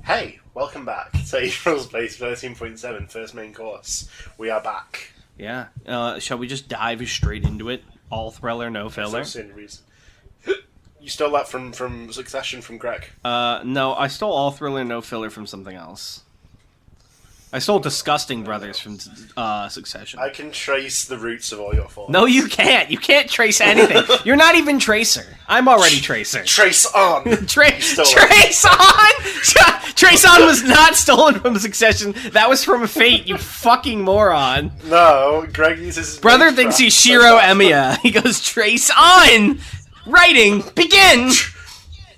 Hey, welcome back to Aetheral Space 13.7, first main course. We are back. Yeah. Shall we just dive straight into it? All thriller, no filler? There's no reason. You stole that from Succession from Greg. No, I stole all thriller, no filler from something else. I stole Disgusting Brothers from Succession. I can trace the roots of all your faults. No, you can't. You can't trace anything. You're not even Tracer. I'm already Tracer. Trace on! Trace on! Trace on was not stolen from Succession. That was from Fate, you fucking moron. No, Greg uses his Brother thinks he's Shiro Emiya. He goes, Trace on! Writing, begin!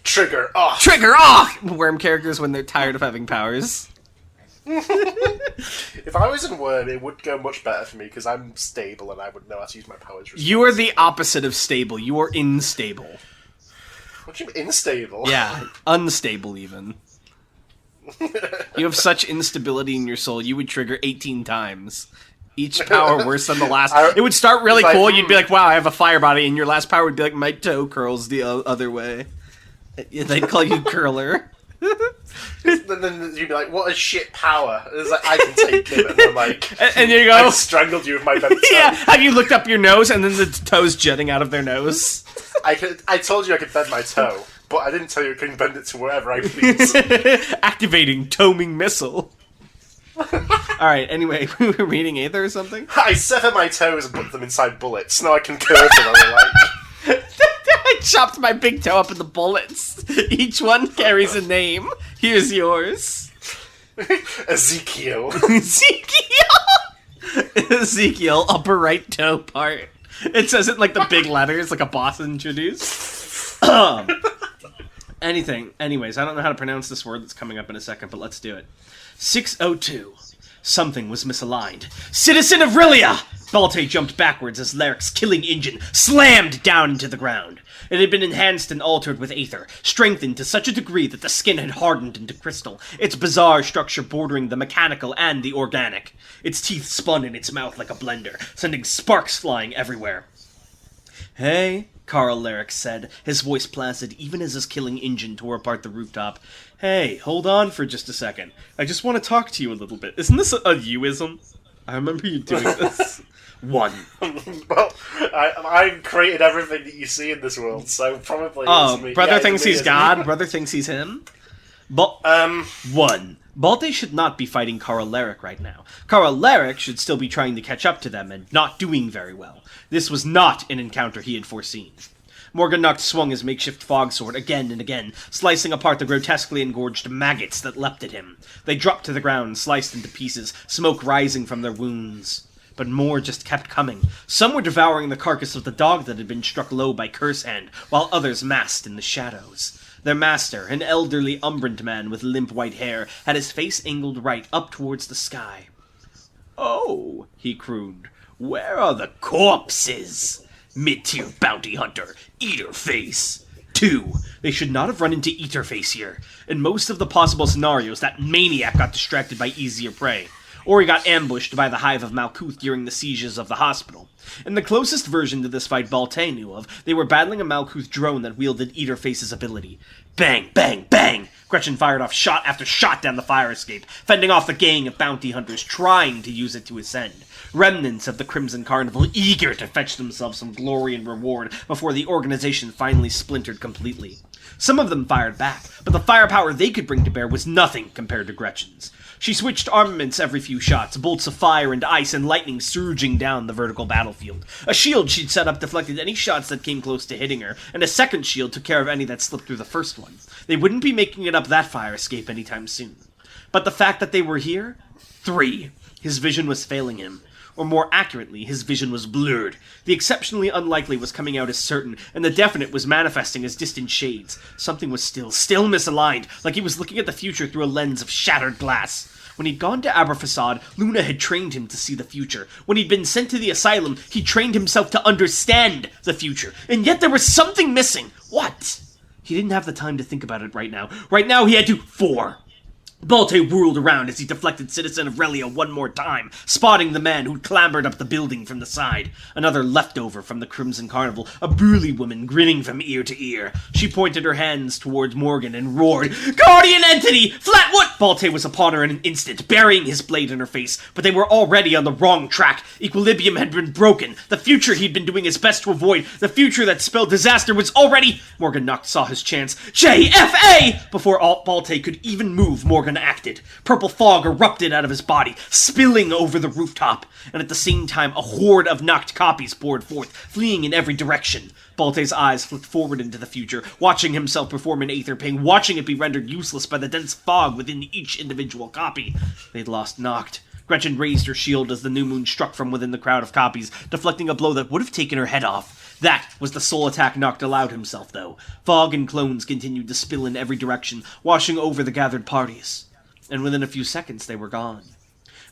Trigger off! Trigger off! Worm characters when they're tired of having powers. If I was in Worm, it would go much better for me, because I'm stable and I would know how to use my powers. You are the opposite of stable. You are unstable. What do you mean, unstable? Yeah, unstable even. You have such instability in your soul, you would trigger 18 times. Each power worse than the last. It would start really cool, you'd be like, wow, I have a fire body, and your last power would be like, my toe curls the other way. They'd call you Curler. Then you'd be like, what a shit power. It's like, I can take him, and I'm like, and you go, I've strangled you with my bent toe. Yeah, have you looked up your nose, and then the toes jutting out of their nose? I told you I could bend my toe, but I didn't tell you I couldn't bend it to wherever I please. Activating Toming Missile. Alright, anyway, we were reading Aether or something? I sever my toes and put them inside bullets. Now I can curve them I like. I chopped my big toe up into bullets. Each one carries a name. Here's yours. Ezekiel. Ezekiel, upper right toe part. It says it like the big letters, like a boss introduced. Anyways, I don't know how to pronounce this word that's coming up in a second, but let's do it. 602. Something was misaligned. Citizen of Rilia! Balte jumped backwards as Laric's killing engine slammed down into the ground. It had been enhanced and altered with aether, strengthened to such a degree that the skin had hardened into crystal, its bizarre structure bordering the mechanical and the organic. Its teeth spun in its mouth like a blender, sending sparks flying everywhere. Hey, Carl Laric said, his voice placid even as his killing engine tore apart the rooftop. Hey, hold on for just a second. I just want to talk to you a little bit. Isn't this a you-ism? I remember you doing this. One. Well, I created everything that you see in this world, so probably it's me. Brother Yeah, thinks me, he's God, brother thinks he's him. One. Balte should not be fighting Carl Laric right now. Carl Laric should still be trying to catch up to them and not doing very well. This was not an encounter he had foreseen. Morgannocht swung his makeshift fog sword again and again, slicing apart the grotesquely engorged maggots that leapt at him. They dropped to the ground, sliced into pieces, smoke rising from their wounds. But more just kept coming. Some were devouring the carcass of the dog that had been struck low by Curse Hand, while others masked in the shadows. Their master, an elderly umbrant man with limp white hair, had his face angled right up towards the sky. "Oh," he crooned, "where are the corpses? Mid-tier bounty hunter, Eaterface. 2. They should not have run into Eaterface here. In most of the possible scenarios, that maniac got distracted by easier prey. Or he got ambushed by the Hive of Malkuth during the sieges of the hospital. In the closest version to this fight Balte knew of, they were battling a Malkuth drone that wielded Eaterface's ability. Bang, bang, bang! Gretchen fired off shot after shot down the fire escape, fending off the gang of bounty hunters trying to use it to ascend. Remnants of the Crimson Carnival eager to fetch themselves some glory and reward before the organization finally splintered completely. Some of them fired back, but the firepower they could bring to bear was nothing compared to Gretchen's. She switched armaments every few shots, bolts of fire and ice and lightning surging down the vertical battlefield. A shield she'd set up deflected any shots that came close to hitting her, and a second shield took care of any that slipped through the first one. They wouldn't be making it up that fire escape anytime soon. But the fact that they were here? 3. His vision was failing him. Or more accurately, his vision was blurred. The exceptionally unlikely was coming out as certain, and the definite was manifesting as distant shades. Something was still misaligned, like he was looking at the future through a lens of shattered glass. When he'd gone to Aberfasad, Luna had trained him to see the future. When he'd been sent to the asylum, he trained himself to understand the future. And yet there was something missing. What? He didn't have the time to think about it right now. Right now he had to... 4. Balte whirled around as he deflected Citizen of Relia one more time, spotting the man who'd clambered up the building from the side. Another leftover from the Crimson Carnival, a burly woman grinning from ear to ear. She pointed her hands towards Morgan and roared, "Guardian Entity! Flatwood!" Balte was upon her in an instant, burying his blade in her face, but they were already on the wrong track. Equilibrium had been broken. The future he'd been doing his best to avoid, the future that spelled disaster, was already... Morgan saw his chance. JFA! Before Balte could even move, Morgan acted. Purple fog erupted out of his body, spilling over the rooftop, and at the same time a horde of knocked copies poured forth, fleeing in every direction. Balte's eyes flicked forward into the future, watching himself perform an Aether Ping, watching it be rendered useless by the dense fog within each individual copy. They'd lost Noct. Gretchen raised her shield as the new moon struck from within the crowd of copies, deflecting a blow that would have taken her head off. That was the sole attack Noct allowed himself, though. Fog and clones continued to spill in every direction, washing over the gathered parties. And within a few seconds, they were gone.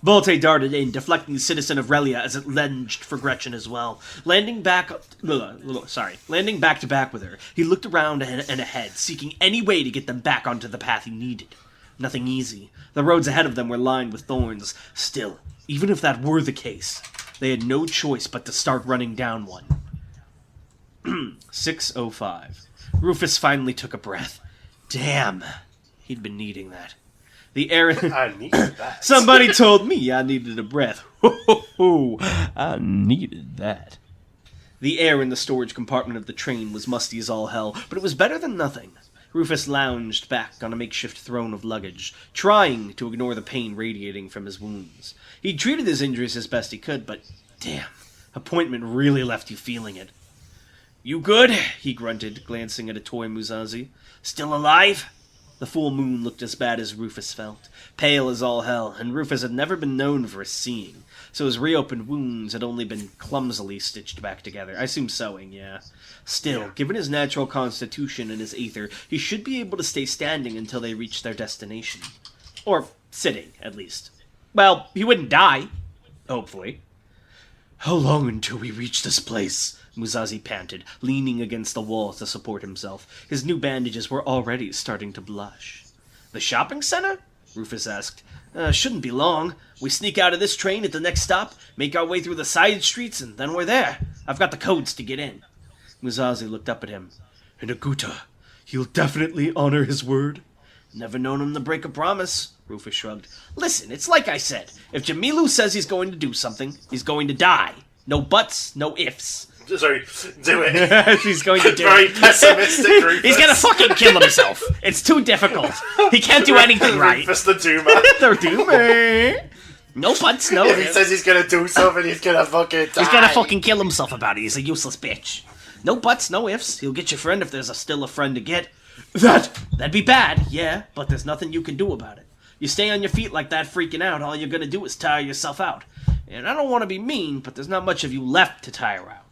Balte darted in, deflecting the Citizen of Relia as it lunged for Gretchen as well. Landing back to back with her, he looked around and ahead, seeking any way to get them back onto the path he needed. Nothing easy. The roads ahead of them were lined with thorns. Still, even if that were the case, they had no choice but to start running down one. 6:05. Rufus finally took a breath. Damn. He'd been needing that. The air... I needed that. Somebody told me I needed a breath. I needed that. The air in the storage compartment of the train was musty as all hell, but it was better than nothing. Rufus lounged back on a makeshift throne of luggage, trying to ignore the pain radiating from his wounds. He treated his injuries as best he could, but damn, appointment really left you feeling it. "You good?" he grunted, glancing at a toy Musashi. "Still alive?" The full moon looked as bad as Rufus felt, pale as all hell, and Rufus had never been known for seeing, so his reopened wounds had only been clumsily stitched back together. I assume sewing, yeah. Still, given his natural constitution and his aether, he should be able to stay standing until they reached their destination. Or sitting, at least. Well, he wouldn't die. Hopefully. "How long until we reach this place?" Musashi panted, leaning against the wall to support himself. His new bandages were already starting to blush. "The shopping center?" Rufus asked. Shouldn't be long. We sneak out of this train at the next stop, make our way through the side streets, and then we're there. I've got the codes to get in." Musashi looked up at him. "And Aguta, he'll definitely honor his word?" "Never known him to break a promise," Rufus shrugged. "Listen, it's like I said. If Jamilu says he's going to do something, he's going to die. No buts, no ifs." Sorry, do it. He's going to do Very it. pessimistic Rufus. He's gonna fucking kill himself. It's too difficult. He can't do anything right. Rufus the Doomer. The Doomer. No buts, no If he ifs. says he's gonna do something, he's gonna fucking die. He's gonna fucking kill himself about it. He's a useless bitch. No buts, no ifs. He'll get your friend if there's still a friend to get. That'd be bad, yeah, but there's nothing you can do about it. You stay on your feet like that freaking out, all you're gonna do is tire yourself out. And I don't want to be mean, but there's not much of you left to tire out.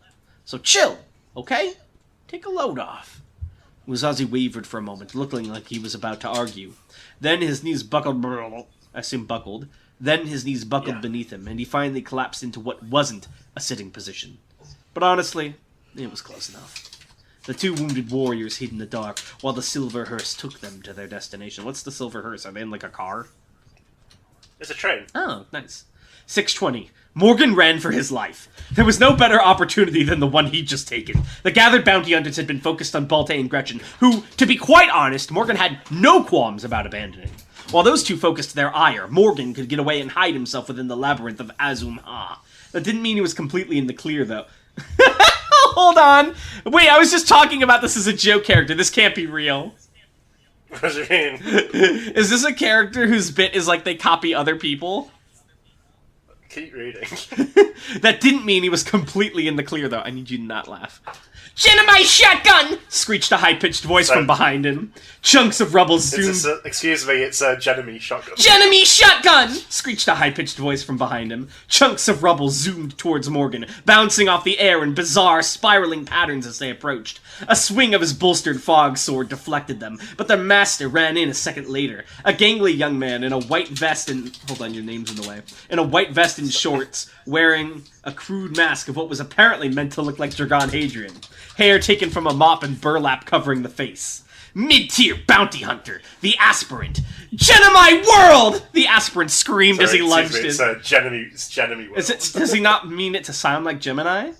So chill, okay? Take a load off. Musashi wavered for a moment, looking like he was about to argue. Then his knees buckled... I assume buckled. Then his knees buckled beneath him, and he finally collapsed into what wasn't a sitting position. But honestly, it was close enough. The two wounded warriors hid in the dark, while the silver hearse took them to their destination. What's the silver hearse? Are they in like a car? It's a train. Oh, nice. 6:20. Morgan ran for his life. There was no better opportunity than the one he'd just taken. The gathered bounty hunters had been focused on Balte and Gretchen, who, to be quite honest, Morgan had no qualms about abandoning. While those two focused their ire, Morgan could get away and hide himself within the labyrinth of Azum-Ha. That didn't mean he was completely in the clear, though. Hold on. Wait, I was just talking about this as a joke character. This can't be real. What do you mean? Is this a character whose bit is like they copy other people? Keep reading. That didn't mean he was completely in the clear, though. I need you to not laugh. "Dynamite shotgun!" screeched a high-pitched voice from behind him. Chunks of rubble zoomed... Excuse me, it's a Genemy shotgun. "Genemy shotgun!" screeched a high-pitched voice from behind him. Chunks of rubble zoomed towards Morgan, bouncing off the air in bizarre, spiraling patterns as they approached. A swing of his bolstered fog sword deflected them, but their master ran in a second later. A gangly young man in a white vest and... Hold on, your name's in the way. In a white vest and shorts, wearing a crude mask of what was apparently meant to look like Dragon Hadrian. Hair taken from a mop and burlap covering the face. Mid-tier bounty hunter, the aspirant. Genemi World! The aspirant screamed as he lunged in. It's Genemi World. Does he not mean it to sound like Gemini?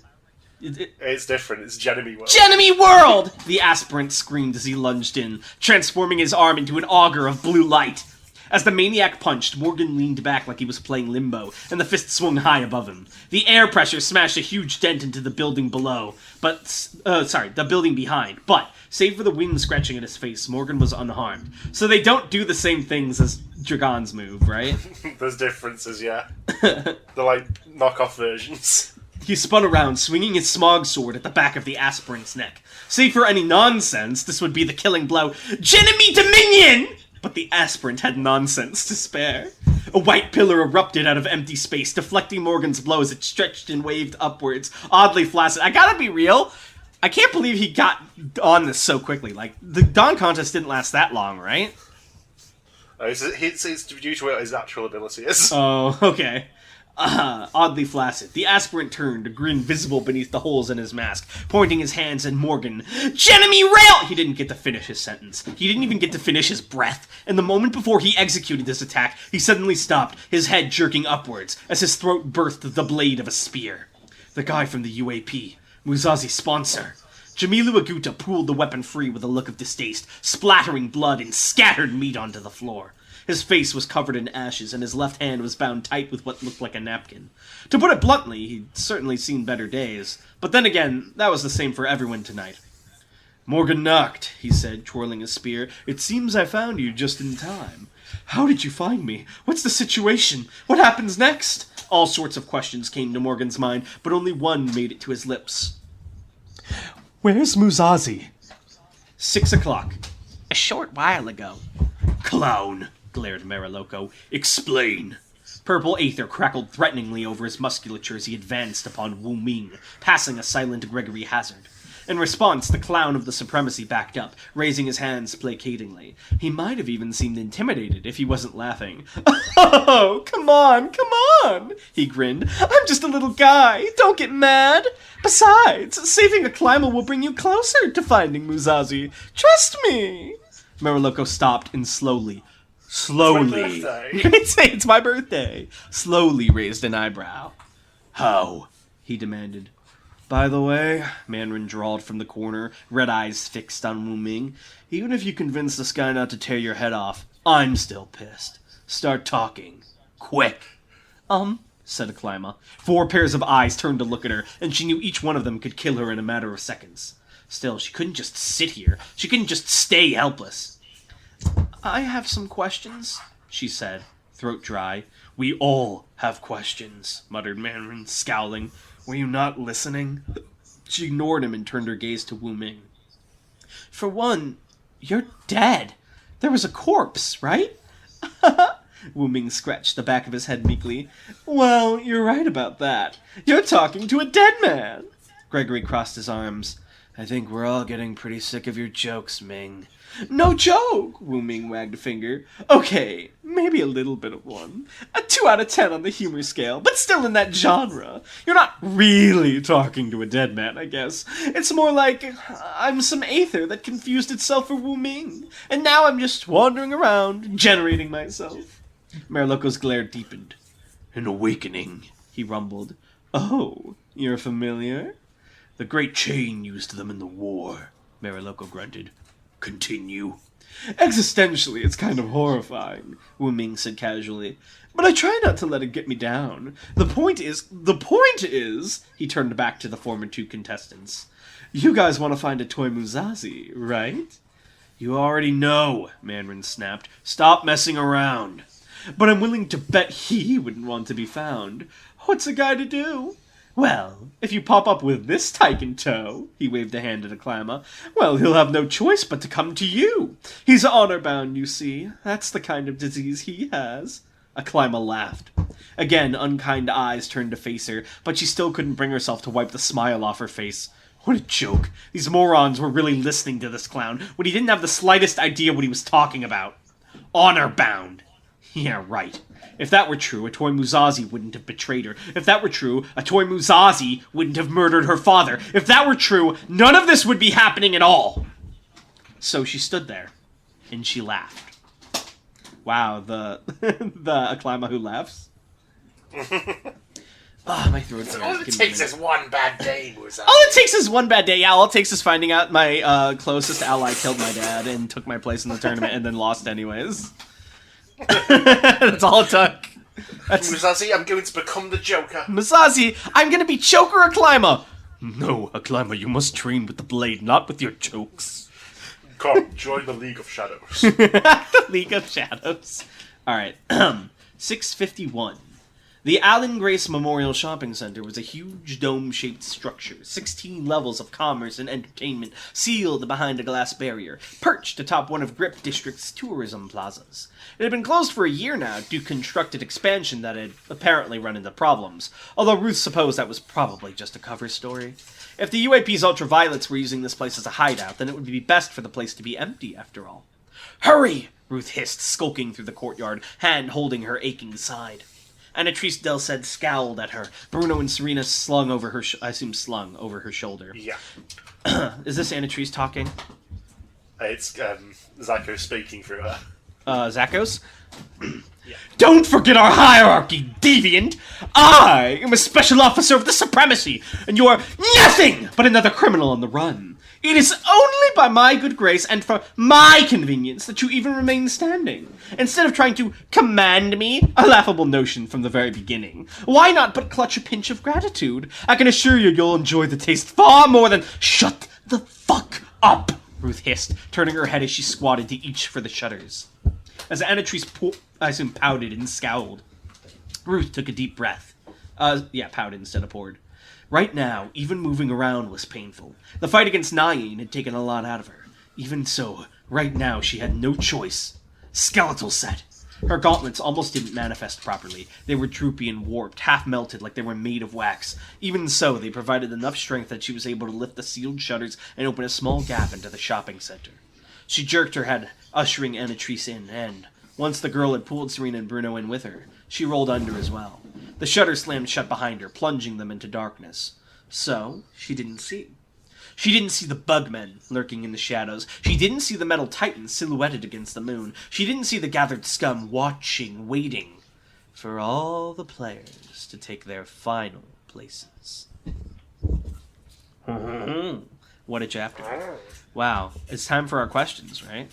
It's different. It's Genemi World. Genemi World! The aspirant screamed as he lunged in, transforming his arm into an auger of blue light. As the maniac punched, Morgan leaned back like he was playing limbo, and the fist swung high above him. The air pressure smashed a huge dent into the building below, the building behind. But, save for the wind scratching at his face, Morgan was unharmed. So they don't do the same things as Dragon's move, right? There's differences, yeah. They're like knockoff versions. He spun around, swinging his smog sword at the back of the aspirant's neck. Save for any nonsense, this would be the killing blow. Genemi Dominion! But the aspirant had nonsense to spare. A white pillar erupted out of empty space, deflecting Morgan's blow as it stretched and waved upwards, oddly flaccid. I gotta be real, I can't believe he got on this so quickly. Like, the Dawn contest didn't last that long, right? It's due to what his actual ability is. Oh, okay. Oddly flaccid. The aspirant turned, a grin visible beneath the holes in his mask, pointing his hands at Morgan. Genemi Rail! He didn't get to finish his sentence. He didn't even get to finish his breath. And the moment before he executed this attack, he suddenly stopped, his head jerking upwards, as his throat birthed the blade of a spear. The guy from the UAP, Musazi's sponsor. Jamilu Aguta pulled the weapon free with a look of distaste, splattering blood and scattered meat onto the floor. His face was covered in ashes, and his left hand was bound tight with what looked like a napkin. To put it bluntly, he'd certainly seen better days. But then again, that was the same for everyone tonight. Morgan knocked, he said, twirling his spear. It seems I found you just in time. How did you find me? What's the situation? What happens next? All sorts of questions came to Morgan's mind, but only one made it to his lips. Where's Musazi? 6 o'clock. A short while ago. Clown, glared Mariloco. Explain. Purple aether crackled threateningly over his musculature as he advanced upon Wu Ming, passing a silent Gregory Hazard. In response, the clown of the supremacy backed up, raising his hands placatingly. He might have even seemed intimidated if he wasn't laughing. Oh, come on, he grinned. I'm just a little guy. Don't get mad. Besides, saving a climber will bring you closer to finding Musazi. Trust me. Mariloco stopped and slowly, it's my birthday, slowly raised an eyebrow. How? He demanded. By the way, Mandarin drawled from the corner, red eyes fixed on Wu Ming, even if you convince this guy not to tear your head off, I'm still pissed. Start talking. Quick. Said Aklima. 4 pairs of eyes turned to look at her, and she knew each one of them could kill her in a matter of seconds. Still, she couldn't just sit here. She couldn't just stay helpless. I have some questions, she said, throat dry. We all have questions, muttered Mandarin, scowling. Were you not listening? She ignored him and turned her gaze to Wu Ming. For one, you're dead. There was a corpse, right? Wu Ming scratched the back of his head meekly. Well, you're right about that. You're talking to a dead man. Gregory crossed his arms. I think we're all getting pretty sick of your jokes, Ming. No joke, Wu Ming wagged a finger. Okay, maybe a little bit of one. A 2 out of 10 on the humor scale, but still in that genre. You're not really talking to a dead man, I guess. It's more like I'm some aether that confused itself for Wu Ming, and now I'm just wandering around, generating myself. Mariloco's glare deepened. An awakening, he rumbled. Oh, you're familiar? The Great Chain used them in the war, Mariloco grunted. Continue. Existentially, it's kind of horrifying, Wu Ming said casually. But I try not to let it get me down. The point is, he turned back to the former 2 contestants. You guys want to find a toy Musazi, right? You already know, Mandarin snapped. Stop messing around. But I'm willing to bet he wouldn't want to be found. What's a guy to do? Well, if you pop up with this tyke in tow, he waved a hand at Aklima, well, he'll have no choice but to come to you. He's honor-bound, you see. That's the kind of disease he has. Aklima laughed. Again, unkind eyes turned to face her, but she still couldn't bring herself to wipe the smile off her face. What a joke. These morons were really listening to this clown when he didn't have the slightest idea what he was talking about. Honor-bound. Yeah, right. If that were true, a toy Musazi wouldn't have betrayed her. If that were true, a toy Musazi wouldn't have murdered her father. If that were true, none of this would be happening at all. So she stood there, and she laughed. Wow, the Aklama who laughs. My throat's all it takes is one bad day, Musashi. All it takes is one bad day. Yeah, all it takes is finding out my closest ally killed my dad and took my place in the tournament and then lost anyways. That's all it took. Musashi, I'm going to become the Joker. Musashi, I'm going to be Choker Aklima. No, Aklima, you must train with the blade, not with your jokes. Come, join the League of Shadows. The League of Shadows. Alright, 651. The Allen Grace Memorial Shopping Center was a huge dome-shaped structure, 16 levels of commerce and entertainment sealed behind a glass barrier, perched atop one of Grip District's tourism plazas. It had been closed for a year now due to constructed expansion that had apparently run into problems, although Ruth supposed that was probably just a cover story. If the UAP's ultraviolets were using this place as a hideout, then it would be best for the place to be empty, after all. "Hurry!" Ruth hissed, skulking through the courtyard, hand holding her aching side. Anatrice Delced scowled at her. Bruno and Serena slung over her over her shoulder. Yeah. Is this Anatrice talking? It's Zacco speaking through her. Zaccos? Yeah. Don't forget our hierarchy, deviant! I am a special officer of the Supremacy, and you are nothing but another criminal on the run. It is only by my good grace and for my convenience that you even remain standing. Instead of trying to command me, a laughable notion from the very beginning, why not but clutch a pinch of gratitude? I can assure you you'll enjoy the taste far more than— Shut the fuck up! Ruth hissed, turning her head as she squatted to each for the shutters. As Anatrice pouted and scowled, Ruth took a deep breath. Pouted instead of poured. Right now, even moving around was painful. The fight against Nyan had taken a lot out of her. Even so, right now she had no choice. Skeletal set. Her gauntlets almost didn't manifest properly. They were droopy and warped, half-melted like they were made of wax. Even so, they provided enough strength that she was able to lift the sealed shutters and open a small gap into the shopping center. She jerked her head, ushering Anatrice in, and once the girl had pulled Serena and Bruno in with her, she rolled under as well. The shutter slammed shut behind her, plunging them into darkness. So, she didn't see. She didn't see the bugmen lurking in the shadows. She didn't see the metal titans silhouetted against the moon. She didn't see the gathered scum watching, waiting for all the players to take their final places. What a chapter. Wow. It's time for our questions, right?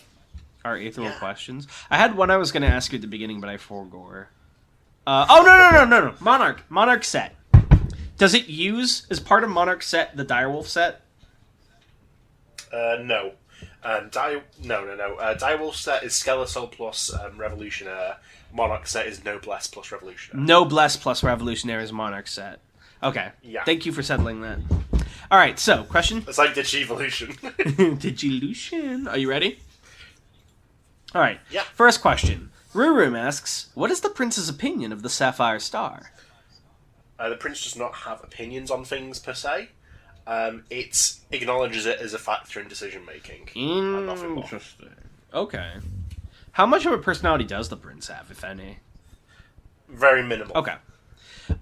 Our ethereal questions. I had one I was going to ask you at the beginning, but I forgore. No. Monarch set. Does it use, as part of Monarch set, the Direwolf set? No. Direwolf set is Skeletal plus Revolutionaire. Monarch set is Noblesse plus Revolutionaire. Noblesse plus Revolutionaire is Monarch set. Okay. Yeah. Thank you for settling that. Alright, so, question? It's like Digivolution. Digivolution. Are you ready? Alright. Yeah. First question. Rurum asks, what is the prince's opinion of the Sapphire Star? The prince does not have opinions on things, per se. It acknowledges it as a factor in decision-making. Interesting. Okay. How much of a personality does the prince have, if any? Very minimal. Okay.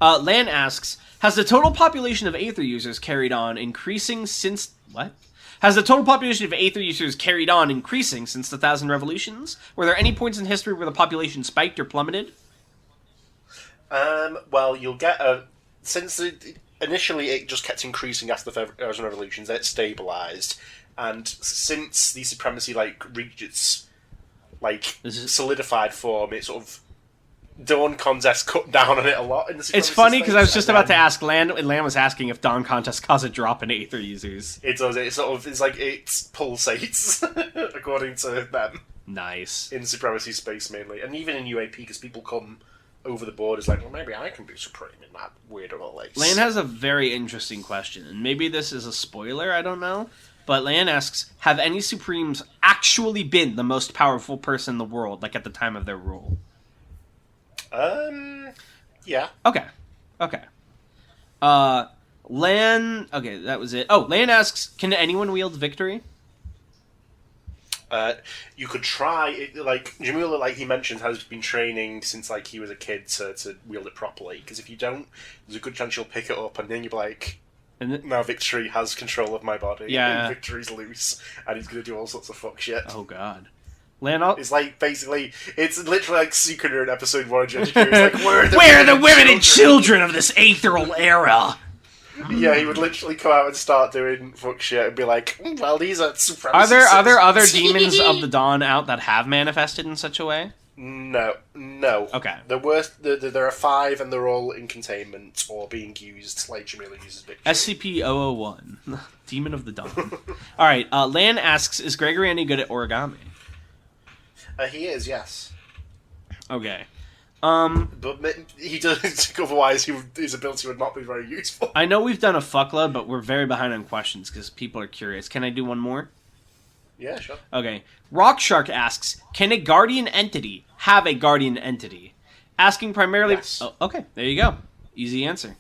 Lan asks, has the total population of Aether users carried on increasing since... What? Has the total population of Aether users carried on increasing since the 1,000 Revolutions? Were there any points in history where the population spiked or plummeted? Well, you'll get a... Initially, it just kept increasing after the 1,000 Revolutions, then it stabilised. And since the Supremacy, reached its, solidified form, it sort of... Dawn Contest cut down on it a lot in the Supremacy It's funny, because I was just about to ask. ask, Lan was asking if Dawn Contest caused a drop in Aether users. It does, it pulsates, according to them. Nice. In Supremacy Space, mainly. And even in UAP, because people come over the board, well, maybe I can be Supreme in that weird little place. Lan has a very interesting question, and maybe this is a spoiler, I don't know. But Lan asks, have any Supremes actually been the most powerful person in the world, at the time of their rule? Yeah. Okay. Lan... Okay, that was it. Oh, Lan asks, can anyone wield victory? You could try. Jamula, he mentioned, has been training since, he was a kid to wield it properly. Because if you don't, there's a good chance you'll pick it up, and then you'll be like, now Victory has control of my body. Yeah. And Victory's loose, and he's going to do all sorts of fuck shit. Oh, God. It's like, basically, it's literally like Secret in episode 1 of It's like, where are the women and children of this Aetheral era? Yeah, he would literally come out and start doing fuck shit and be like, well, these are supremacist Are there other citizens." demons of the dawn out that have manifested in such a way? No. Okay. The worst, there are 5 and they're all in containment or being used like Jamila uses Victory. SCP-001, Demon of the Dawn. Alright, Lan asks, is Gregory any good at origami? He is, yes. Okay. But he doesn't, otherwise his ability would not be very useful. I know we've done a fuckload, but we're very behind on questions because people are curious. Can I do one more? Yeah, sure. Okay. Rock Shark asks, can a guardian entity have a guardian entity? Asking primarily... Yes. Oh, okay, there you go. Easy answer.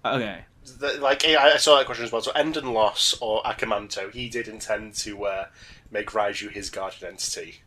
Okay. I saw that question as well. So Endon Loss or Akamanto, he did intend to make Raiju his guardian entity.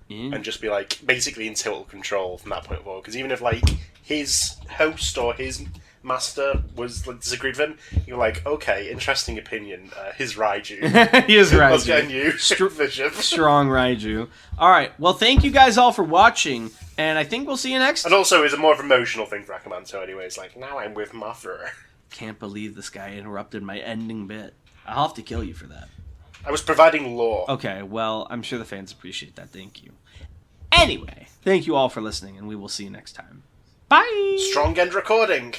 And just be like, basically in total control from that point forward. Because even if like his host or his master was like, disagreed with him, you're like, okay, interesting opinion. His Raiju. He is Raiju. Let's get a new vision. Strong Raiju. Alright, well thank you guys all for watching, and I think we'll see you next. And also, it's a more of an emotional thing for Akamanto anyway. It's like, now I'm with Mother. Can't believe this guy interrupted my ending bit. I'll have to kill you for that. I was providing lore. Okay, well, I'm sure the fans appreciate that. Thank you. Anyway, thank you all for listening, and we will see you next time. Bye! Strong end recording.